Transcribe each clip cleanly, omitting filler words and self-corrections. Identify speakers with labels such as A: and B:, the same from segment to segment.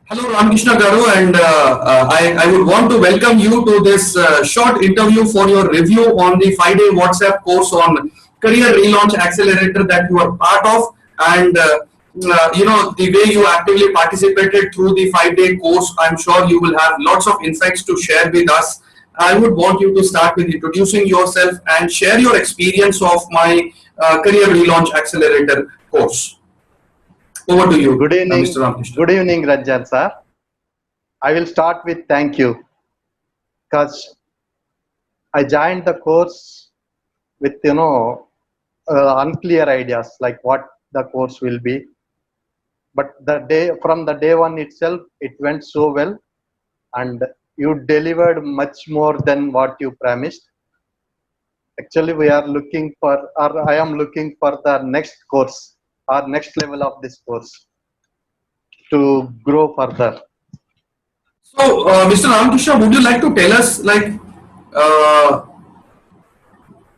A: Hello, Ramakrishna Garu, and I would want to welcome you to this short interview for your review on the 5-day WhatsApp course on Career Relaunch Accelerator that you are part of, and the way you actively participated through the 5-day course. I'm sure you will have lots of insights to share with us. I would want you to start with introducing yourself and share your experience of my Career Relaunch Accelerator course. Over to you,
B: Good evening,
A: Mr. Ramakrishna.
B: good evening, Ranjan sir. I will start with thank you because I joined the course with unclear ideas like what the course will be. But from the day one itself, it went so well, and you delivered much more than what you promised. Actually, we are looking for, or I am looking for the next course or next level of this course to grow further.
A: So, Mr. Ramakrishna, would you like to tell us, uh,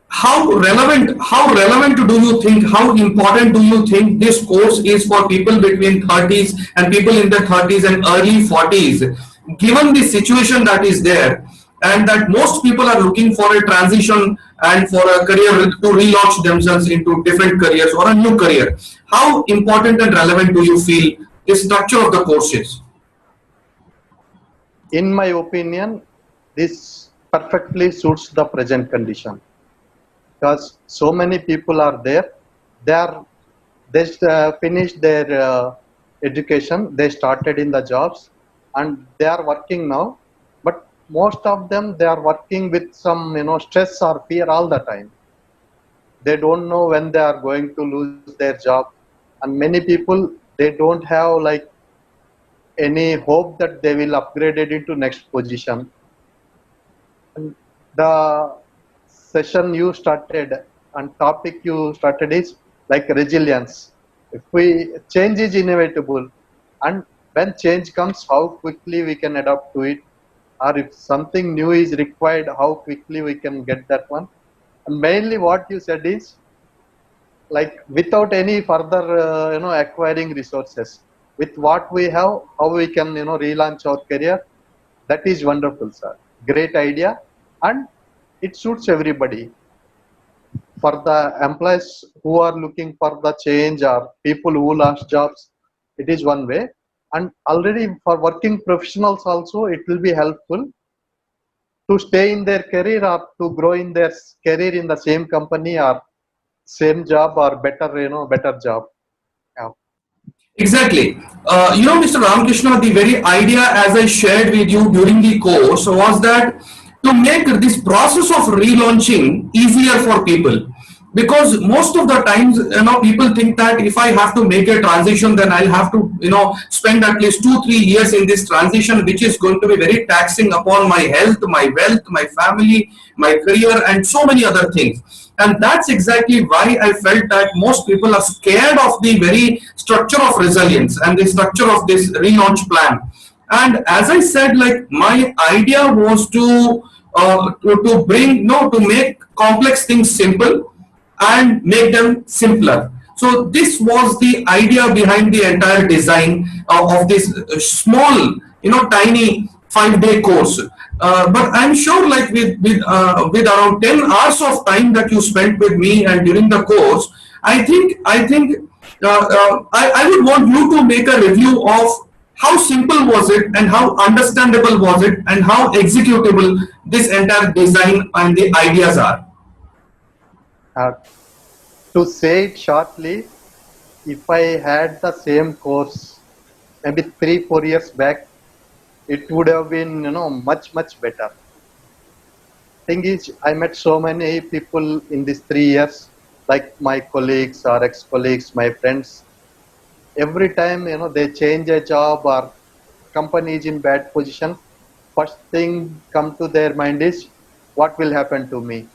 A: how relevant do you think, how important do you think this course is for people between 30s and people in their 30s and early 40s, given the situation that is there, and that most people are looking for a transition and for a career to relaunch themselves into different careers or a new career? How important and relevant do you feel the structure of the course is?
B: In my opinion, this perfectly suits the present condition because so many people are there. They are they finished their education. They started in the jobs, and they are working now. But most of them they are working with some stress or fear all the time. They don't know when they are going to lose their job, and many people they don't have like any hope that they will upgrade it into next position. And the session you started and topic you started is like resilience. If we change is inevitable, and when change comes, how quickly we can adapt to it, or if something new is required, how quickly we can get that one. And mainly, what you said is like without any further acquiring resources, with what we have, how we can relaunch our career. That is wonderful, sir. Great idea, and it suits everybody. For the employees who are looking for the change or people who lost jobs, it is one way. And already for working professionals also, it will be helpful to stay in their career or to grow in their career in the same company or same job or better, better job. Yeah.
A: Exactly. Mr. Ramakrishna, the very idea, as I shared with you during the course, was that to make this process of relaunching easier for people. Because most of the times, people think that if I have to make a transition, then I'll have to, spend at least 2-3 years in this transition, which is going to be very taxing upon my health, my wealth, my family, my career, and so many other things. And that's exactly why I felt that most people are scared of the very structure of resilience and the structure of this relaunch plan. And as I said, like my idea was to bring no to make complex things simple and make them simpler. So this was the idea behind the entire design of this small, tiny 5-day course. But I'm sure, like with around 10 hours of time that you spent with me and during the course, I think I would want you to make a review of how simple was it and how understandable was it and how executable this entire design and the ideas are.
B: Uh, to say it shortly, if I had the same course maybe 3-4 years back, it would have been much better. Thing is, I met so many people in these 3 years, like my colleagues or ex-colleagues, my friends. Every time they change a job or company is in bad position, first thing come to their mind is what will happen to me,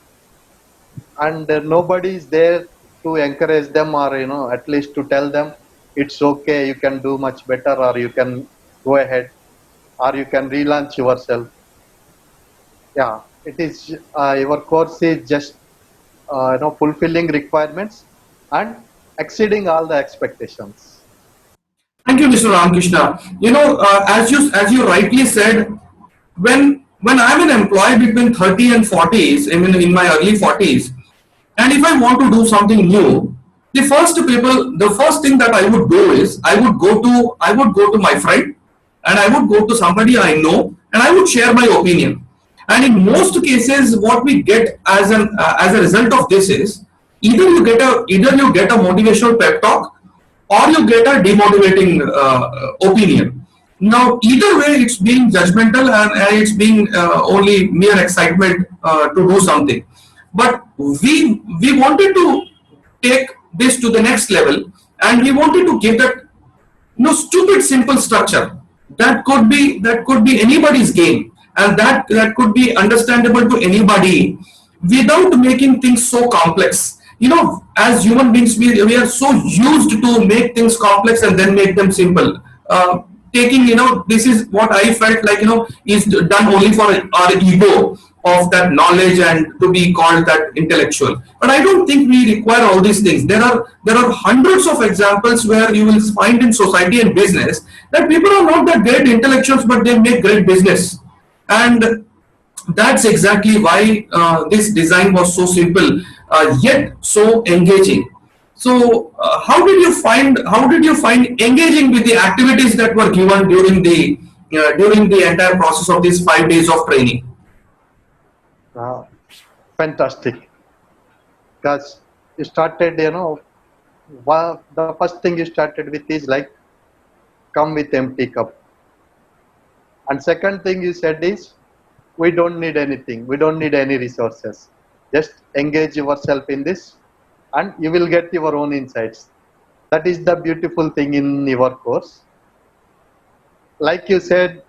B: and nobody is there to encourage them or at least to tell them it's okay, you can do much better, or you can go ahead, or you can relaunch yourself. Yeah, it is your course is just fulfilling requirements and exceeding all the expectations.
A: Thank you, Mr. Ramakrishna. As you rightly said, when I'm an employee between 30 and 40s, I mean in my early 40s, and if I want to do something new, the first thing that I would do is I would go to my friend, and I would go to somebody I know, and I would share my opinion. And in most cases, what we get as a result of this is either you get a motivational pep talk, or you get a demotivating opinion. Now, either way, it's being judgmental, and it's being only mere excitement to do something. But we wanted to take this to the next level, and we wanted to give that no stupid simple structure that could be anybody's game, and that could be understandable to anybody without making things so complex. As human beings, we are so used to make things complex and then make them simple. Taking, this is what I felt like, is done only for our ego of that knowledge and to be called that intellectual. But I don't think we require all these things. There are hundreds of examples where you will find in society and business that people are not that great intellectuals, but they make great business. And that's exactly why this design was so simple, yet so engaging. So, how did you find engaging with the activities that were given during the entire process of these 5 days of training?
B: Uh, Fantastic. Because you started, the first thing you started with is like come with empty cup. And second thing you said is we don't need anything, we don't need any resources. Just engage yourself in this and you will get your own insights. That is the beautiful thing in your course. Like you said,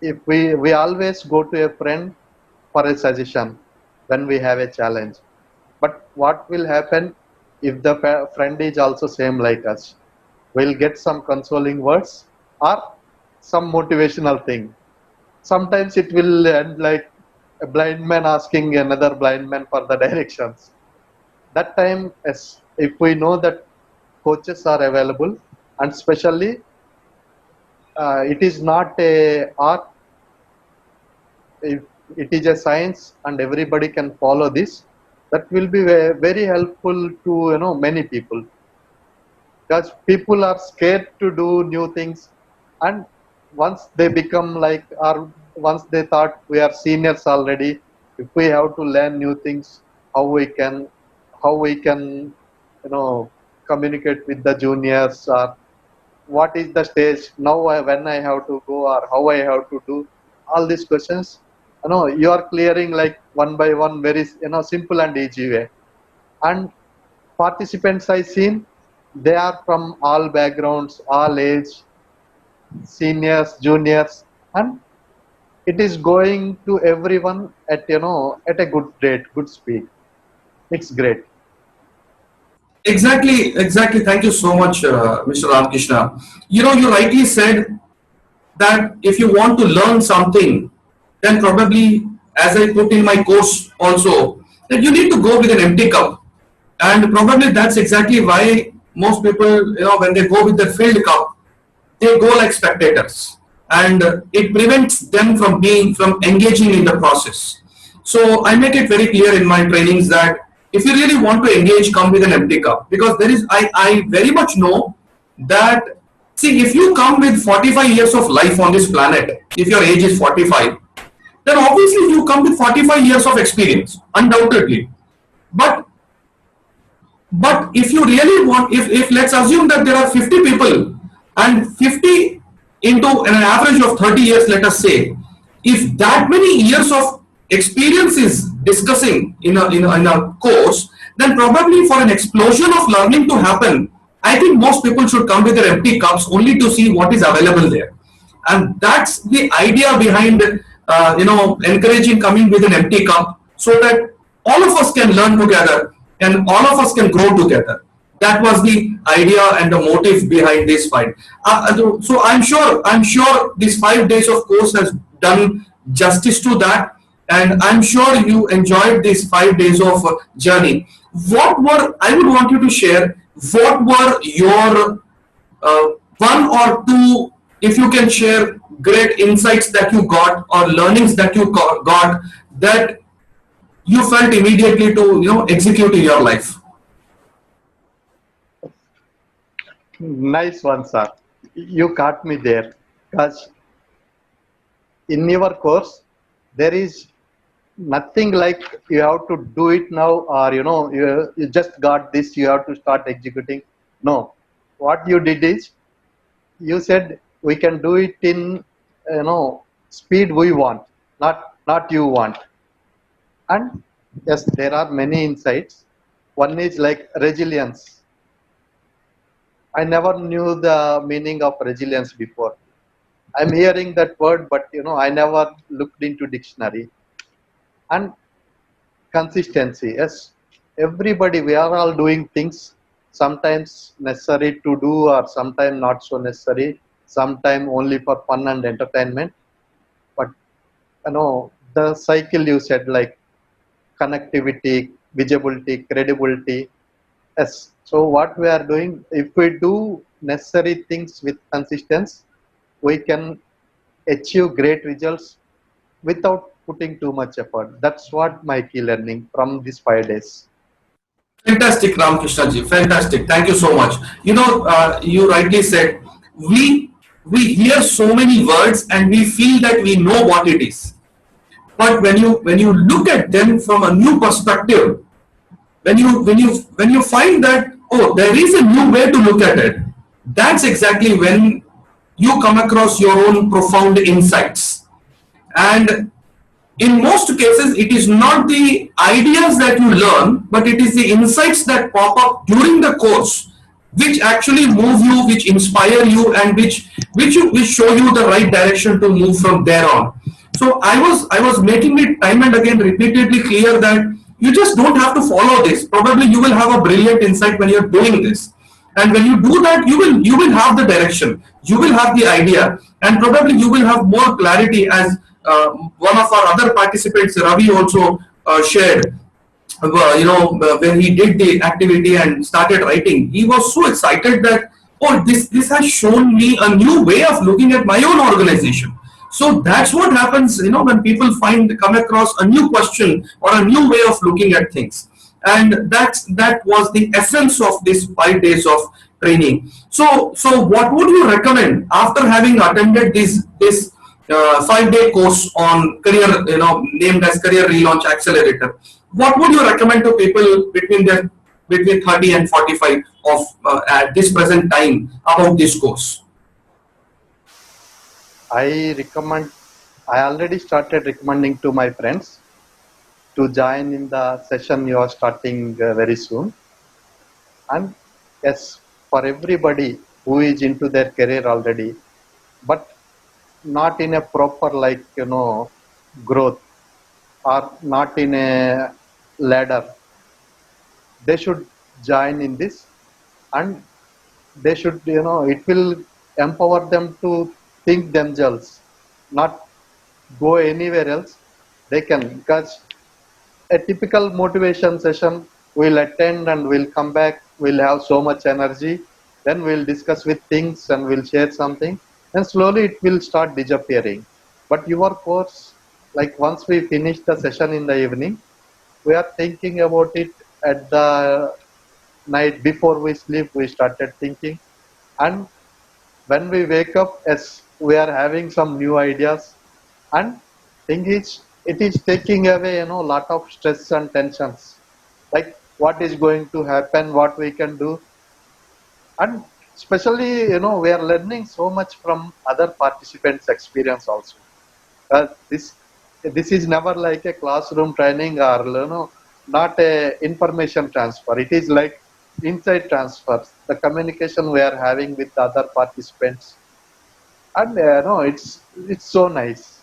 B: if we always go to a friend for a suggestion when we have a challenge. But what will happen if the friend is also same like us? We'll get some consoling words or some motivational thing. Sometimes it will end like a blind man asking another blind man for the directions. That time, as if we know that coaches are available, and especially it is not a art, if it is a science and everybody can follow this, that will be very helpful to many people, because people are scared to do new things, and once they become like, or once they thought we are seniors already, if we have to learn new things, how we can communicate with the juniors, or what is the stage now, when I have to go, or how I have to do all these questions. You are clearing like one by one, very simple and easy way. And participants I seen, they are from all backgrounds, all age, seniors, juniors, and it is going to everyone at at a good rate, good speed. It's great.
A: Exactly, exactly. Thank you so much, Mr. Ramakrishna. You rightly said that if you want to learn something, then probably, as I put in my course also, that you need to go with an empty cup. And probably that's exactly why most people, when they go with the filled cup, they go like spectators, and it prevents them from engaging in the process. So I make it very clear in my trainings that if you really want to engage, come with an empty cup, because I very much know that, see, if you come with 45 years of life on this planet, if your age is 45, then obviously you come with 45 years of experience, undoubtedly. But if you really want, if let's assume that there are 50 people, and 50 into an average of 30 years, let us say, if that many years of experience is discussing in a course, then probably for an explosion of learning to happen, I think most people should come with their empty cups only to see what is available there. And that's the idea behind encouraging coming with an empty cup, so that all of us can learn together and all of us can grow together. That was the idea and the motive behind this fight. So I'm sure this 5 days of course has done justice to that, and I'm sure you enjoyed these 5 days of journey. What were I would want you to share? What were your uh, one or two, if you can share great insights that you got or learnings that you got that you felt immediately to execute in your life.
B: Nice one, sir. You caught me there. Because in your course, there is nothing like you have to do it now, or you just got this, you have to start executing. No, what you did is you said we can do it in speed we want, not you want. And yes, there are many insights. One is like resilience. I never knew the meaning of resilience before. I'm hearing that word, but I never looked into dictionary. And consistency, yes. Everybody, we are all doing things sometimes necessary to do, or sometimes not so necessary, sometimes only for fun and entertainment. But the cycle you said, like connectivity, visibility, credibility. Yes. So what we are doing, if we do necessary things with consistency, we can achieve great results without putting too much effort. That's what my key learning from these 5 days.
A: Fantastic, Ramakrishna ji. Fantastic. Thank you so much. You rightly said we we hear so many words and we feel that we know what it is. But when you look at them from a new perspective, when you find that, oh, there is a new way to look at it, that's exactly when you come across your own profound insights. And in most cases it is not the ideas that you learn, but it is the insights that pop up during the course which actually move you, which inspire you, and which show you the right direction to move from there on. So I was making it time and again repeatedly clear that you just don't have to follow this. Probably you will have a brilliant insight when you're doing this, and when you do that, you will have the direction, you will have the idea, and probably you will have more clarity. As one of our other participants, Ravi, also shared, when he did the activity and started writing, he was so excited that, oh, this has shown me a new way of looking at my own organization. So that's what happens, when people come across a new question or a new way of looking at things. And that was the essence of this 5 days of training. So what would you recommend after having attended this 5 day course on career, named as Career Relaunch Accelerator? What would you recommend to people between 30 and 45 of at this present time about this course?
B: I recommend. I already started recommending to my friends to join in the session you are starting very soon. And yes, for everybody who is into their career already, but not in a proper growth, or not in a ladder, they should join in this. And they should, it will empower them to think themselves, not go anywhere else. They can, because a typical motivation session, we'll attend and we'll come back, we'll have so much energy, then we'll discuss with things and we'll share something, and slowly it will start disappearing. But your course, like once we finish the session in the evening, we are thinking about it at the night before we sleep. We started thinking, and when we wake up, yes, we are having some new ideas. And thing is, it is taking away lot of stress and tensions, like what is going to happen, what we can do. And especially, we are learning so much from other participants experience also. This is never like a classroom training, or not a information transfer. It is like insight transfer, the communication we are having with the other participants. And no, it's so nice.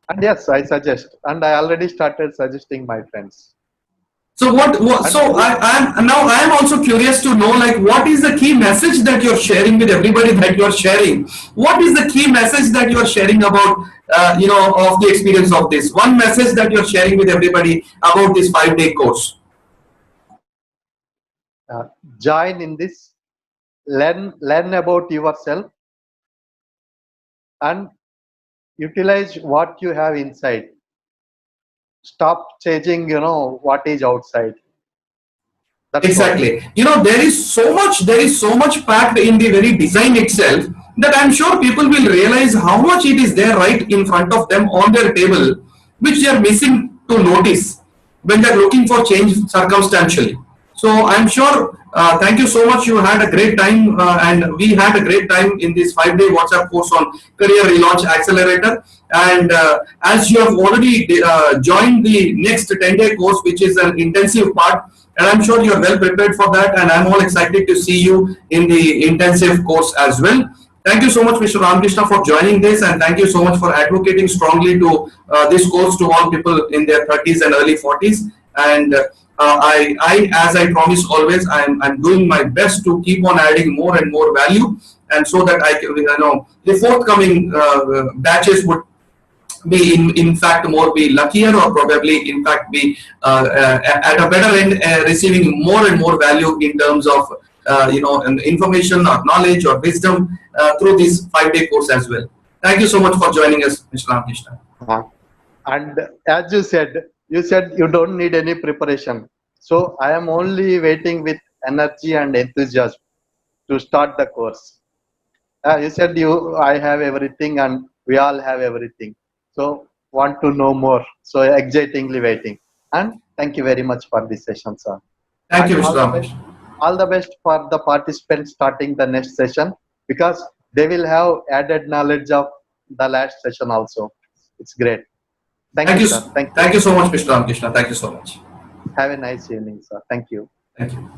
B: And yes, I suggest, and I already started suggesting my friends.
A: So
B: And
A: so I am also curious to know, like, what is the key message that you're sharing with everybody that you're sharing? What is the key message that you're sharing about, of the experience of this? One message that you're sharing with everybody about this 5 day course.
B: uh, join in this, learn about yourself and utilize what you have inside. Stop changing, what is outside. That's all.
A: Exactly. There is so much packed in the very design itself that I'm sure people will realize how much it is there right in front of them on their table, which they are missing to notice when they're looking for change circumstantially. So I'm sure, thank you so much. You had a great time, and we had a great time in this 5-day WhatsApp course on Career Relaunch Accelerator. And as you have already joined the next 10-day course, which is an intensive part, and I'm sure you're well prepared for that, and I'm all excited to see you in the intensive course as well. Thank you so much, Mr. Ramakrishna, for joining this, and thank you so much for advocating strongly to this course to all people in their 30s and early 40s. And as I promise always, I'm doing my best to keep on adding more and more value, and so that I can, the forthcoming batches would be in fact more be luckier, or probably in fact be at a better end, receiving more and more value in terms of information or knowledge or wisdom through this 5-day course as well. Thank you so much for joining us, Mr. Ramakrishna.
B: Uh, and as you said you don't need any preparation. So I am only waiting with energy and enthusiasm to start the course. You said I have everything and we all have everything. So want to know more. So excitingly waiting. And thank you very much for this session, sir.
A: Thank
B: And
A: you, Mr. Ramakrishna.
B: all the best for the participants starting the next session, because they will have added knowledge of the last session also. It's great. Thank
A: Thank
B: you,
A: you,
B: sir. Thank you.
A: thank you so much, Mr. Ramakrishna. Thank you so much.
B: Have a nice evening, sir. Thank you.
A: Thank you.